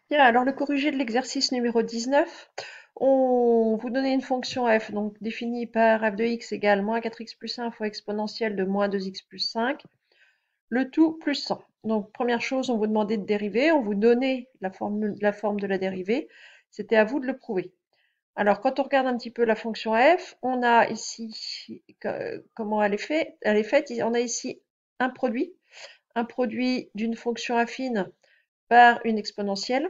Bien, alors le corrigé de l'exercice numéro 19, on vous donnait une fonction f, donc définie par f de x égale moins 4x plus 1 fois exponentielle de moins 2x plus 5, le tout plus 100. Donc première chose, on vous demandait de dériver, on vous donnait la forme de la dérivée, c'était à vous de le prouver. Alors quand on regarde un petit peu la fonction f, on a ici, comment elle est faite, on a ici un produit d'une fonction affine par une exponentielle,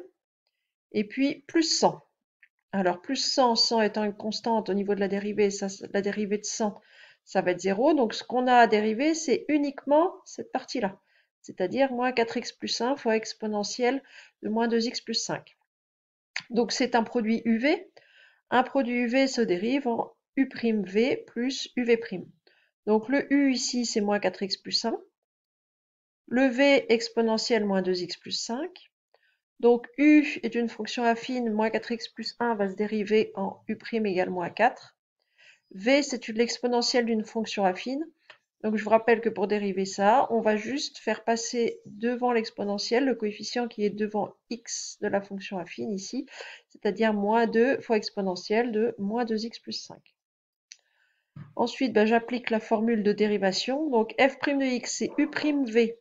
et puis plus 100. Alors plus 100, 100 étant une constante au niveau de la dérivée, ça, la dérivée de 100, ça va être 0. Donc ce qu'on a à dériver, c'est uniquement cette partie-là, c'est-à-dire moins 4x plus 1 fois exponentielle de moins 2x plus 5. Donc c'est un produit UV. Un produit UV se dérive en U'V plus UV'. Donc le U ici, c'est moins 4x plus 1. Le V exponentielle moins 2x plus 5. Donc U est une fonction affine, moins 4x plus 1 va se dériver en U' égale moins 4. V, c'est l'exponentielle d'une fonction affine. Donc je vous rappelle que pour dériver ça, on va juste faire passer devant l'exponentielle le coefficient qui est devant x de la fonction affine ici, c'est-à-dire moins 2 fois exponentielle de moins 2x plus 5. Ensuite, j'applique la formule de dérivation. Donc f' de x, c'est U'V,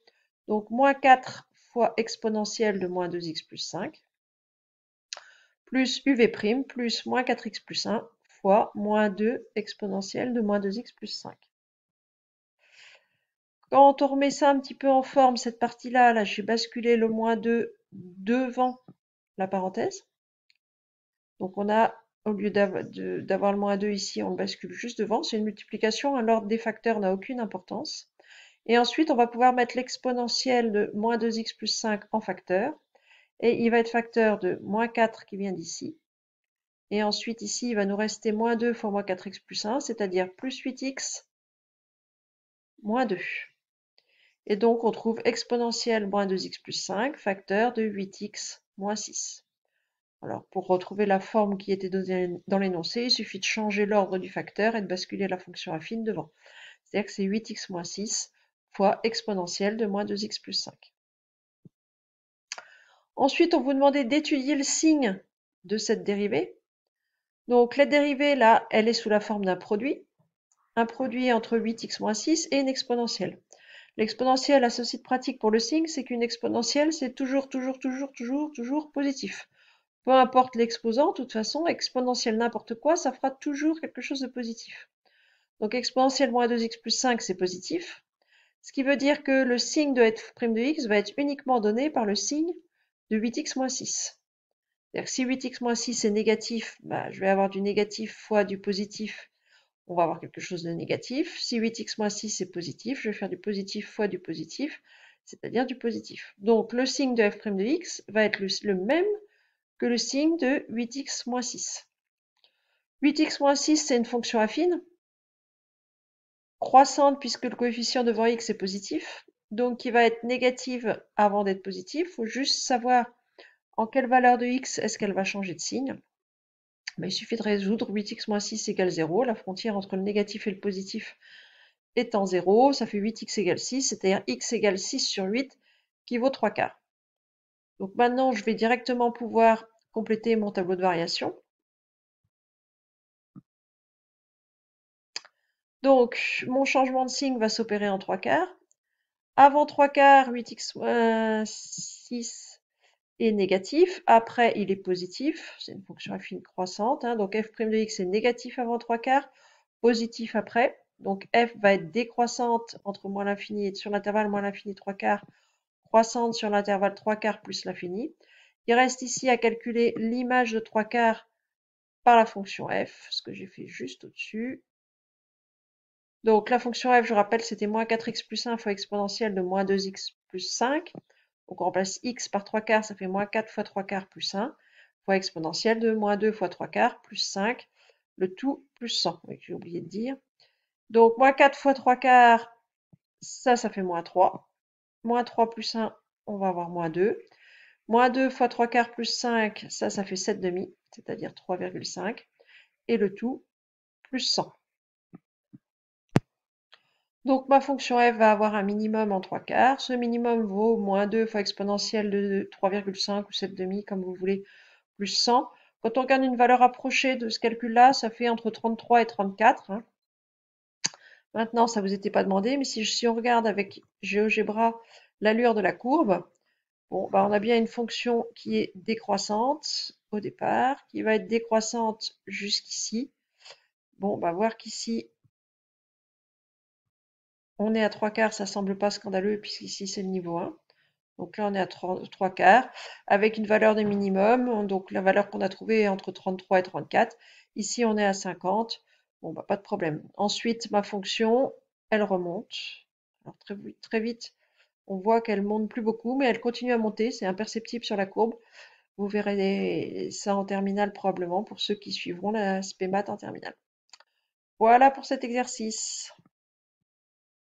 donc moins 4 fois exponentielle de moins 2x plus 5. Plus UV' plus moins 4x plus 1 fois moins 2 exponentielle de moins 2x plus 5. Quand on remet ça un petit peu en forme, cette partie-là, là, j'ai basculé le moins 2 devant la parenthèse. Donc on a, au lieu d'avoir le moins 2 ici, on le bascule juste devant. C'est une multiplication, l'ordre des facteurs n'a aucune importance. Et ensuite, on va pouvoir mettre l'exponentielle de moins 2x plus 5 en facteur. Et il va être facteur de moins 4 qui vient d'ici. Et ensuite, ici, il va nous rester moins 2 fois moins 4x plus 1, c'est-à-dire plus 8x moins 2. Et donc, on trouve exponentielle moins 2x plus 5, facteur de 8x moins 6. Alors, pour retrouver la forme qui était donnée dans l'énoncé, il suffit de changer l'ordre du facteur et de basculer la fonction affine devant. C'est-à-dire que c'est 8x moins 6 fois exponentielle de moins 2x plus 5. Ensuite, on vous demandait d'étudier le signe de cette dérivée. Donc, la dérivée, là, elle est sous la forme d'un produit. Un produit entre 8x moins 6 et une exponentielle. L'exponentielle, la ceci de pratique pour le signe, c'est qu'une exponentielle, c'est toujours positif. Peu importe l'exposant, de toute façon, exponentielle n'importe quoi, ça fera toujours quelque chose de positif. Donc exponentielle moins 2x plus 5, c'est positif. Ce qui veut dire que le signe de f' de x va être uniquement donné par le signe de 8x moins 6. C'est-à-dire que si 8x moins 6 est négatif, je vais avoir du négatif fois du positif, on va avoir quelque chose de négatif. Si 8x moins 6 est positif, je vais faire du positif fois du positif, c'est-à-dire du positif. Donc le signe de f' de x va être le même que le signe de 8x moins 6. 8x moins 6, c'est une fonction affine, croissante puisque le coefficient devant x est positif, donc qui va être négative avant d'être positive. Il faut juste savoir en quelle valeur de x est-ce qu'elle va changer de signe. Il suffit de résoudre 8x moins 6 égale 0, la frontière entre le négatif et le positif étant 0, ça fait 8x égale 6, c'est-à-dire x égale 6 sur 8, qui vaut 3 quarts. Donc maintenant, je vais directement pouvoir compléter mon tableau de variation. Donc, mon changement de signe va s'opérer en 3 quarts. Avant 3 quarts, 8x moins 6 est négatif. Après, il est positif. C'est une fonction affine croissante. Donc, f' de x est négatif avant 3 quarts, positif après. Donc, f va être décroissante entre moins l'infini et sur l'intervalle moins l'infini 3 quarts, croissante sur l'intervalle 3 quarts plus l'infini. Il reste ici à calculer l'image de 3 quarts par la fonction f, ce que j'ai fait juste au-dessus. Donc la fonction f, je rappelle, c'était moins 4x plus 1 fois exponentielle de moins 2x plus 5. Donc on remplace x par 3 quarts, ça fait moins 4 fois 3 quarts plus 1, fois exponentielle de moins 2 fois 3 quarts plus 5, le tout plus 100. Oui, j'ai oublié de dire. Donc moins 4 fois 3 quarts, ça fait moins 3. Moins 3 plus 1, on va avoir moins 2. Moins 2 fois 3 quarts plus 5, ça fait 7 demi, c'est-à-dire 3,5. Et le tout plus 100. Donc ma fonction f va avoir un minimum en 3/4. Ce minimum vaut moins 2 fois exponentielle de 3,5 ou 7,5 comme vous voulez, plus 100. Quand on regarde une valeur approchée de ce calcul-là, ça fait entre 33 et 34, hein. Maintenant, ça vous était pas demandé, mais si on regarde avec GeoGebra l'allure de la courbe, bon, bah, on a bien une fonction qui est décroissante au départ, qui va être décroissante jusqu'ici. Bon, bah, voir qu'ici, on est à 3/4, ça semble pas scandaleux puisqu'ici c'est le niveau 1. Donc là, on est à 3/4 avec une valeur de minimum. Donc la valeur qu'on a trouvée est entre 33 et 34. Ici, on est à 50. Bon, bah, pas de problème. Ensuite, ma fonction, elle remonte. Alors très vite, on voit qu'elle monte plus beaucoup, mais elle continue à monter. C'est imperceptible sur la courbe. Vous verrez ça en terminale probablement pour ceux qui suivront la spé maths en terminale. Voilà pour cet exercice.